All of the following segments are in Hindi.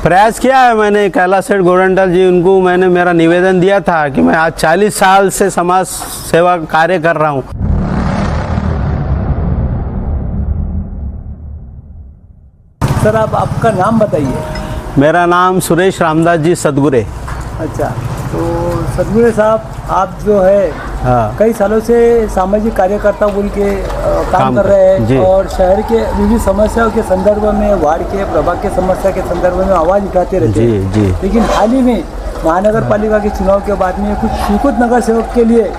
प्रयास किया है मैंने। कैलाश सेठ गोरंट्याल जी, उनको मैंने मेरा निवेदन दिया था कि मैं आज 40 साल से समाज सेवा कार्य कर रहा हूँ। सर, आप आपका नाम बताइए। मेरा नाम सुरेश रामदास जी सतगुरे। अच्छा, तो सतगुरे साहब, आप जो है हाँ, कई सालों से सामाजिक कार्यकर्ता बोल के काम कर रहे हैं और शहर के विभिन्न समस्याओं के संदर्भ में, वार्ड के प्रभाग के समस्या के संदर्भ में आवाज़ उठाते रहते हैं। जी। लेकिन हाल ही में महानगर पालिका के चुनाव के बाद में कुछ स्वीकृत नगर सेवक के लिए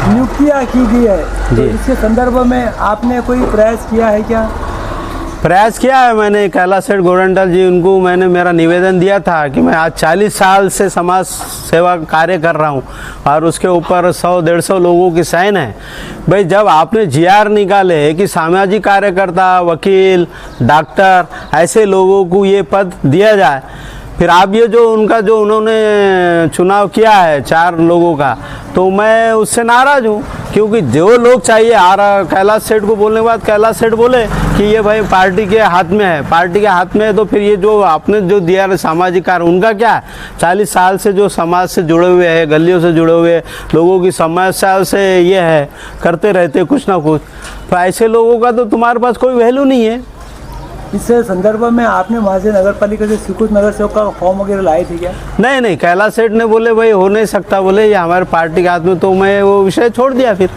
नियुक्तियाँ की गई है, तो इसके संदर्भ में आपने कोई प्रयास किया है क्या? प्रयास किया है मैंने। कैलाश सेठ गोरंट्याल जी, उनको मैंने मेरा निवेदन दिया था कि मैं आज 40 साल से समाज सेवा कार्य कर रहा हूँ और उसके ऊपर 100-150 लोगों की साइन है। भाई, जब आपने जीआर निकाले कि सामाजिक कार्यकर्ता, वकील, डॉक्टर, ऐसे लोगों को ये पद दिया जाए, फिर आप ये जो उनका जो उन्होंने चुनाव किया है 4 लोगों का, तो मैं उससे नाराज़ हूँ। क्योंकि जो लोग चाहिए कैलाश सेठ को बोलने के बाद कैलाश सेठ बोले कि ये भाई पार्टी के हाथ में है, पार्टी के हाथ में है, तो फिर ये जो आपने जो दिया सामाजिक कार्य, उनका क्या है? 40 साल से जो समाज से जुड़े हुए हैं, गलियों से जुड़े हुए लोगों की समस्या से ये है, करते रहते कुछ ना कुछ, तो ऐसे लोगों का तो तुम्हारे पास कोई वैल्यू नहीं है। इस संदर्भ में आपने वहाँ से नगर पालिका से स्वीकृत नगर सेवक का फॉर्म वगैरह लाए थे क्या? नहीं, कैलाश सेठ ने बोले भाई हो नहीं सकता, बोले ये हमारे पार्टी के हाथ में, तो मैं वो विषय छोड़ दिया फिर।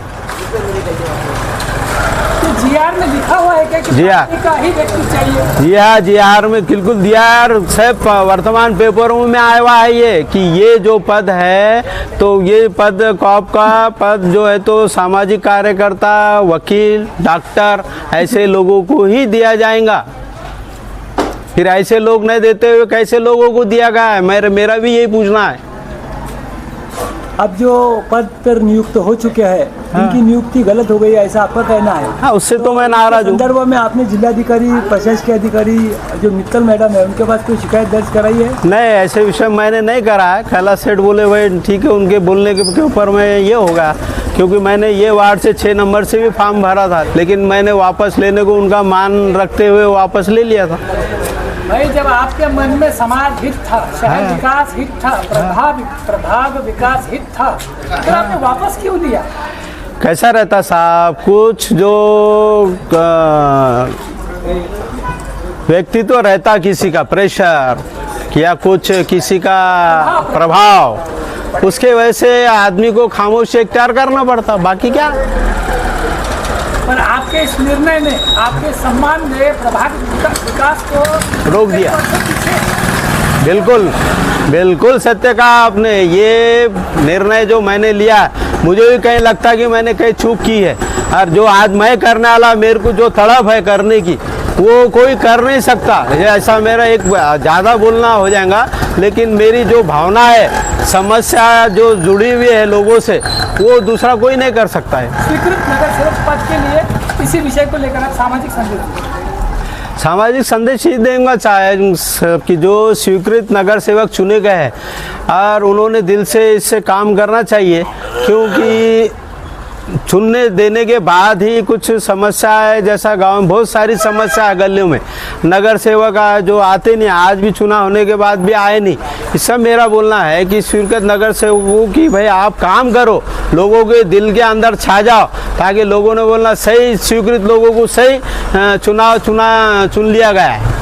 तो जीआर में लिखा हुआ है क्या कि पार्टी का ही व्यक्ति चाहिए? जी हाँ, जीआर में बिल्कुल दिया है। सब वर्तमान पेपरों में आया हुआ है ये कि ये जो पद है, तो ये पद कॉप का पद जो है तो सामाजिक कार्यकर्ता, वकील, डॉक्टर, ऐसे लोगों को ही दिया जाएगा। फिर ऐसे लोग नहीं देते हुए कैसे लोगों को दिया गया है? मेरा भी यही पूछना है। अब जो पद पर नियुक्त हो चुके हैं, उनकी नियुक्ति गलत हो गई है, ऐसा आपका कहना है? हाँ, उससे तो मैं नाराज हूँ। संदर्भ में आपने जिलाधिकारी, प्रशासकीय अधिकारी जो मित्तल मैडम है, उनके पास कोई शिकायत दर्ज कराई है? नहीं, ऐसे विषय मैंने नहीं करा है। कैलाश सेठ बोले भाई ठीक है, उनके बोलने के ऊपर में ये होगा, क्योंकि मैंने ये वार्ड से 6 नंबर से भी फॉर्म भरा था, लेकिन मैंने वापस लेने को उनका मान रखते हुए वापस ले लिया था। भाई, जब आपके मन में समाज हित था, शहर विकास हित था, प्रभाग विकास हित था, तो आपने वापस क्यों लिया? कैसा रहता साहब, कुछ जो व्यक्तित्व रहता, किसी का प्रेशर या कुछ किसी का प्रभाव, उसके वजह से आदमी को खामोश इख्तियार करना पड़ता, बाकी क्या। पर आपके इस निर्णय ने, आपके सम्मान ने प्रभाग विकास को रोक दिया। बिल्कुल सत्य कहा आपने। ये निर्णय जो मैंने लिया, मुझे भी कहीं लगता कि मैंने कहीं चूक की है, और जो आज मैं करने वाला, मेरे को जो तड़प है करने की, वो कोई कर नहीं सकता। ऐसा मेरा एक ज़्यादा बोलना हो जाएगा, लेकिन मेरी जो भावना है, समस्या जो जुड़ी हुई है लोगों से, वो दूसरा कोई नहीं कर सकता है। स्वीकृत नगर सेवक पद के लिए इसी विषय को लेकर आप सामाजिक संदेश ही देंगे चाहे कि जो स्वीकृत नगर सेवक चुने गए हैं और उन्होंने दिल से इससे काम करना चाहिए, क्योंकि चुनने देने के बाद ही कुछ समस्या है। जैसा गांव में बहुत सारी समस्या है, गलियों में नगर सेवक जो आते नहीं, आज भी चुनाव होने के बाद भी आए नहीं। इस सब मेरा बोलना है कि स्वीकृत नगर सेवकों की भाई आप काम करो, लोगों के दिल के अंदर छा जाओ, ताकि लोगों ने बोलना सही स्वीकृत लोगों को सही चुन लिया गया है।